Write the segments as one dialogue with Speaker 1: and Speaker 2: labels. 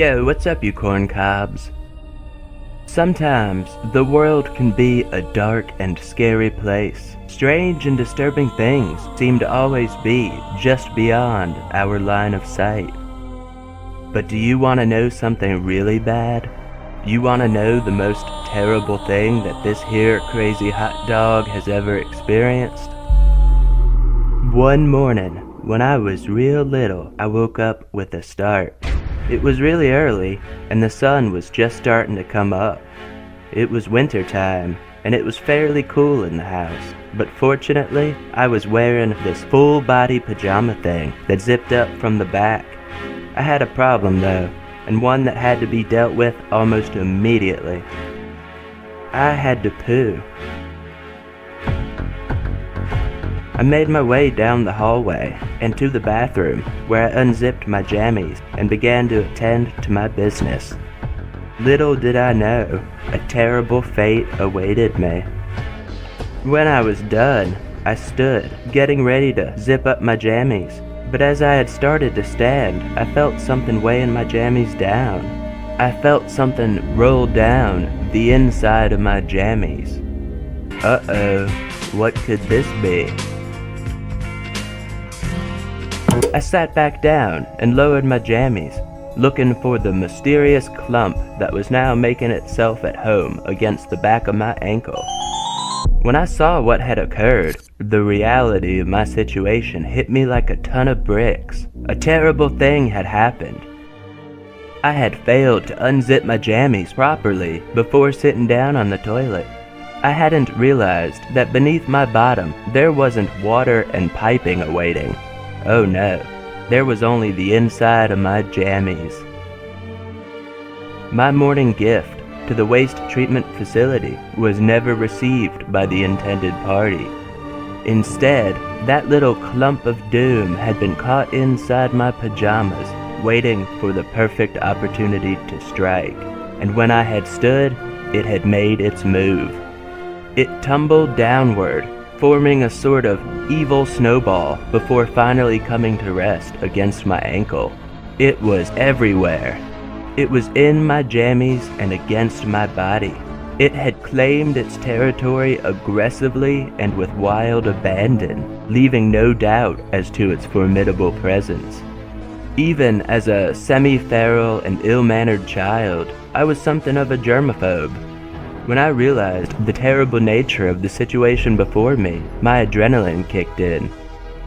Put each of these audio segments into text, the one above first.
Speaker 1: Yo, what's up, you corn cobs? Sometimes the world can be a dark and scary place. Strange and disturbing things seem to always be just beyond our line of sight. But do you want to know something really bad? You want to know the most terrible thing that this here crazy hot dog has ever experienced? One morning, when I was real little, I woke up with a start. It was really early, and the sun was just starting to come up. It was winter time, and it was fairly cool in the house. But fortunately, I was wearing this full-body pajama thing that zipped up from the back. I had a problem though, and one that had to be dealt with almost immediately. I had to poo. I made my way down the hallway and to the bathroom, where I unzipped my jammies and began to attend to my business. Little did I know, a terrible fate awaited me. When I was done, I stood, getting ready to zip up my jammies, but as I had started to stand, I felt something weighing my jammies down. I felt something roll down the inside of my jammies. Uh-oh, what could this be? I sat back down and lowered my jammies, looking for the mysterious clump that was now making itself at home against the back of my ankle. When I saw what had occurred, the reality of my situation hit me like a ton of bricks. A terrible thing had happened. I had failed to unzip my jammies properly before sitting down on the toilet. I hadn't realized that beneath my bottom there wasn't water and piping awaiting. Oh no, there was only the inside of my jammies. My morning gift to the waste treatment facility was never received by the intended party. Instead, that little clump of doom had been caught inside my pajamas, waiting for the perfect opportunity to strike. And when I had stood, it had made its move. It tumbled downward, forming a sort of evil snowball before finally coming to rest against my ankle. It was everywhere. It was in my jammies and against my body. It had claimed its territory aggressively and with wild abandon, leaving no doubt as to its formidable presence. Even as a semi-feral and ill-mannered child, I was something of a germaphobe. When I realized the terrible nature of the situation before me, my adrenaline kicked in.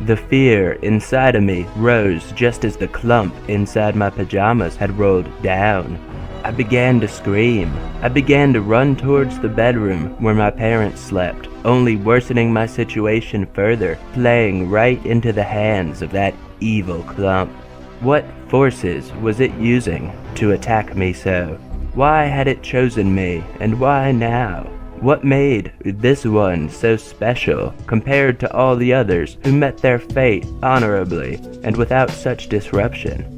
Speaker 1: The fear inside of me rose just as the clump inside my pajamas had rolled down. I began to scream. I began to run towards the bedroom where my parents slept, only worsening my situation further, playing right into the hands of that evil clump. What forces was it using to attack me so? Why had it chosen me, and why now? What made this one so special compared to all the others who met their fate honorably and without such disruption?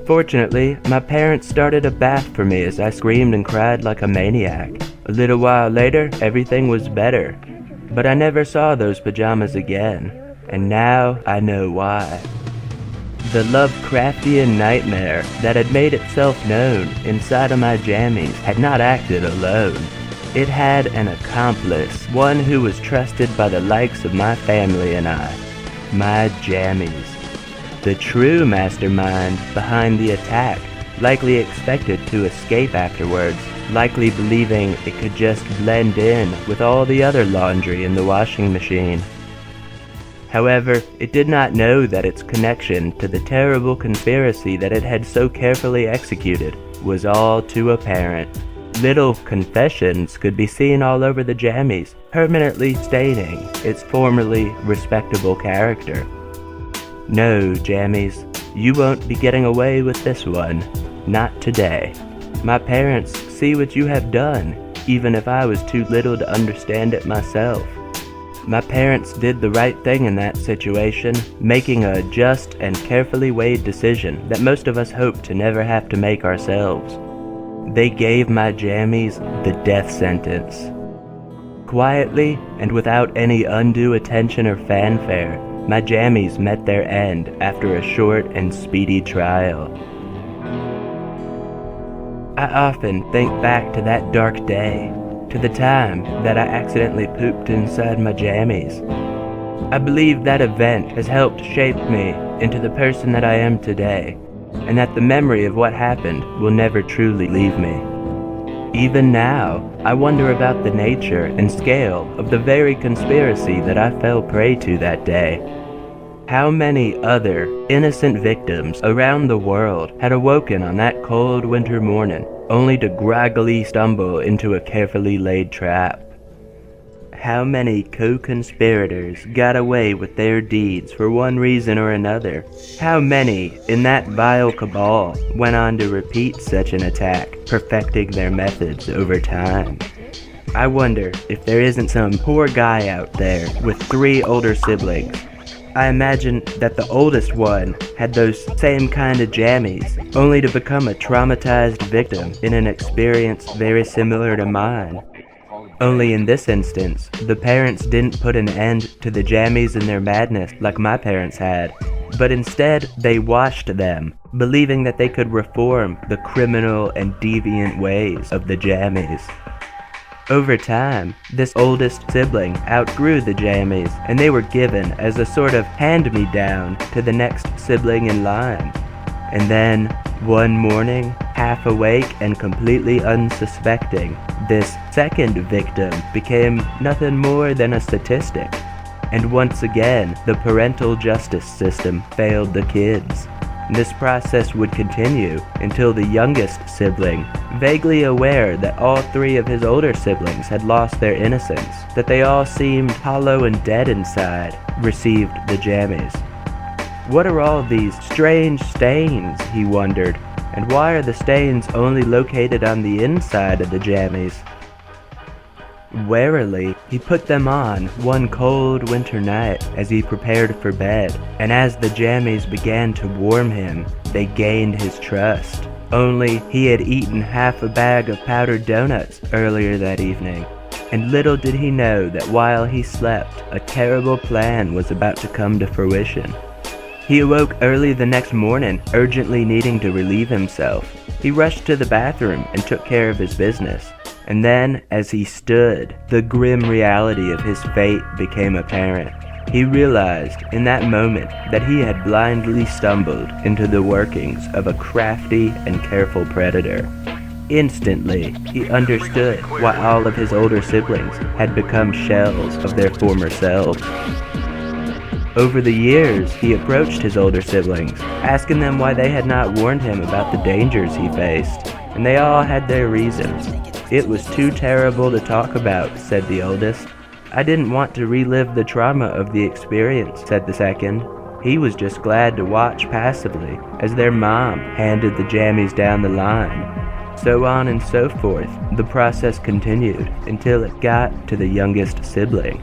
Speaker 1: Fortunately, my parents started a bath for me as I screamed and cried like a maniac. A little while later, everything was better, but I never saw those pajamas again, and now I know why. The Lovecraftian nightmare that had made itself known inside of my jammies had not acted alone. It had an accomplice, one who was trusted by the likes of my family and I, my jammies. The true mastermind behind the attack likely expected to escape afterwards, likely believing it could just blend in with all the other laundry in the washing machine. However, it did not know that its connection to the terrible conspiracy that it had so carefully executed was all too apparent. Little confessions could be seen all over the jammies, permanently staining its formerly respectable character. No, jammies, you won't be getting away with this one. Not today. My parents see what you have done, even if I was too little to understand it myself. My parents did the right thing in that situation, making a just and carefully weighed decision that most of us hope to never have to make ourselves. They gave my jammies the death sentence. Quietly and without any undue attention or fanfare, my jammies met their end after a short and speedy trial. I often think back to that dark day, to the time that I accidentally pooped inside my jammies. I believe that event has helped shape me into the person that I am today, and that the memory of what happened will never truly leave me. Even now, I wonder about the nature and scale of the very conspiracy that I fell prey to that day. How many other innocent victims around the world had awoken on that cold winter morning, only to groggily stumble into a carefully laid trap? How many co-conspirators got away with their deeds for one reason or another? How many in that vile cabal went on to repeat such an attack, perfecting their methods over time? I wonder if there isn't some poor guy out there with 3 older siblings. I imagine that the oldest one had those same kind of jammies, only to become a traumatized victim in an experience very similar to mine. Only in this instance, the parents didn't put an end to the jammies and their madness like my parents had, but instead they washed them, believing that they could reform the criminal and deviant ways of the jammies. Over time, this oldest sibling outgrew the jammies, and they were given as a sort of hand-me-down to the next sibling in line. And then, one morning, half awake and completely unsuspecting, this second victim became nothing more than a statistic. And once again, the parental justice system failed the kids. This process would continue until the youngest sibling, vaguely aware that all 3 of his older siblings had lost their innocence, that they all seemed hollow and dead inside, received the jammies. What are all these strange stains, he wondered, and why are the stains only located on the inside of the jammies? Warily, he put them on one cold winter night as he prepared for bed, and as the jammies began to warm him, they gained his trust. Only he had eaten half a bag of powdered donuts earlier that evening, and little did he know that while he slept, a terrible plan was about to come to fruition. He awoke early the next morning, urgently needing to relieve himself. He rushed to the bathroom and took care of his business. And then, as he stood, the grim reality of his fate became apparent. He realized in that moment that he had blindly stumbled into the workings of a crafty and careful predator. Instantly, he understood why all of his older siblings had become shells of their former selves. Over the years, he approached his older siblings, asking them why they had not warned him about the dangers he faced, and they all had their reasons. "It was too terrible to talk about," said the oldest. "I didn't want to relive the trauma of the experience," said the second. He was just glad to watch passively as their mom handed the jammies down the line. So on and so forth, the process continued until it got to the youngest sibling.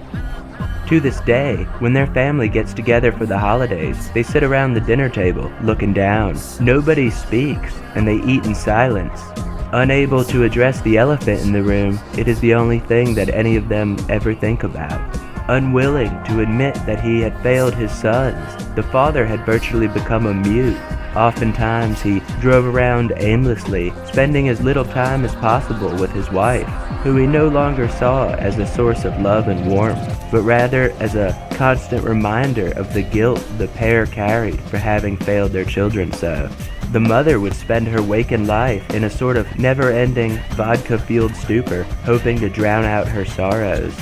Speaker 1: To this day, when their family gets together for the holidays, they sit around the dinner table, looking down. Nobody speaks, and they eat in silence. Unable to address the elephant in the room, it is the only thing that any of them ever think about. Unwilling to admit that he had failed his sons, the father had virtually become a mute. Oftentimes he drove around aimlessly, spending as little time as possible with his wife, who he no longer saw as a source of love and warmth, but rather as a constant reminder of the guilt the pair carried for having failed their children so. The mother would spend her waking life in a sort of never-ending, vodka-fueled stupor, hoping to drown out her sorrows.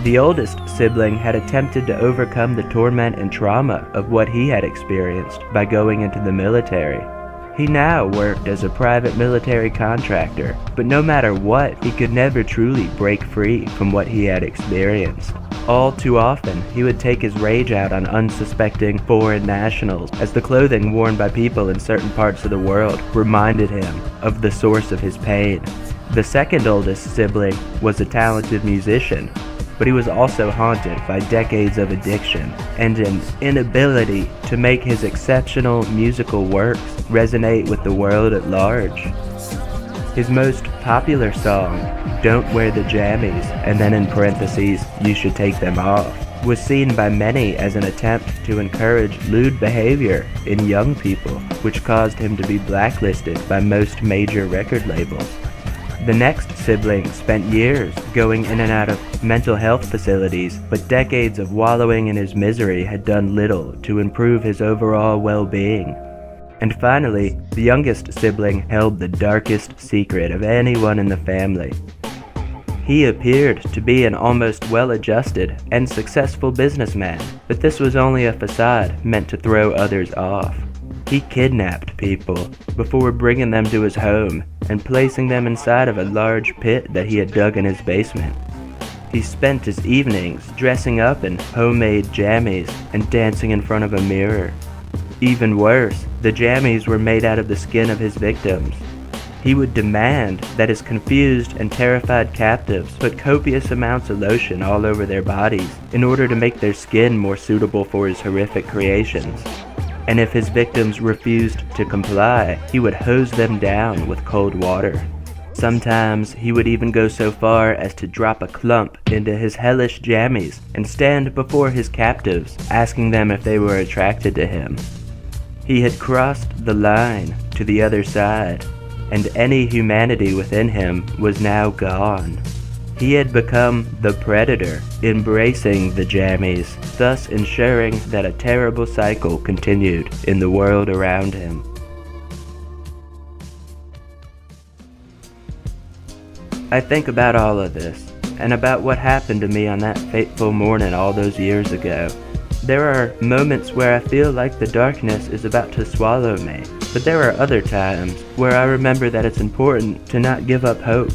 Speaker 1: The oldest sibling had attempted to overcome the torment and trauma of what he had experienced by going into the military. He now worked as a private military contractor, but no matter what, he could never truly break free from what he had experienced. All too often, he would take his rage out on unsuspecting foreign nationals, as the clothing worn by people in certain parts of the world reminded him of the source of his pain. The second oldest sibling was a talented musician, but he was also haunted by decades of addiction and an inability to make his exceptional musical works resonate with the world at large. His most popular song, "Don't Wear the Jammies," and then in parentheses, "You Should Take Them Off," was seen by many as an attempt to encourage lewd behavior in young people, which caused him to be blacklisted by most major record labels. The next sibling spent years going in and out of mental health facilities, but decades of wallowing in his misery had done little to improve his overall well-being. And finally, the youngest sibling held the darkest secret of anyone in the family. He appeared to be an almost well-adjusted and successful businessman, but this was only a facade meant to throw others off. He kidnapped people before bringing them to his home and placing them inside of a large pit that he had dug in his basement. He spent his evenings dressing up in homemade jammies and dancing in front of a mirror. Even worse, the jammies were made out of the skin of his victims. He would demand that his confused and terrified captives put copious amounts of lotion all over their bodies in order to make their skin more suitable for his horrific creations. And if his victims refused to comply, he would hose them down with cold water. Sometimes he would even go so far as to drop a clump into his hellish jammies and stand before his captives, asking them if they were attracted to him. He had crossed the line to the other side, and any humanity within him was now gone. He had become the predator, embracing the jammies, thus ensuring that a terrible cycle continued in the world around him. I think about all of this, and about what happened to me on that fateful morning all those years ago. There are moments where I feel like the darkness is about to swallow me, but there are other times where I remember that it's important to not give up hope.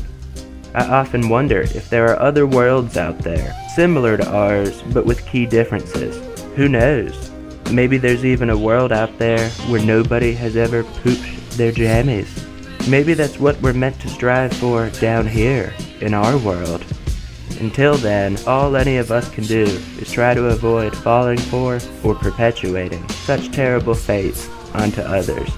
Speaker 1: I often wonder if there are other worlds out there, similar to ours, but with key differences. Who knows? Maybe there's even a world out there where nobody has ever pooped their jammies. Maybe that's what we're meant to strive for down here, in our world. Until then, all any of us can do is try to avoid falling for or perpetuating such terrible fates onto others.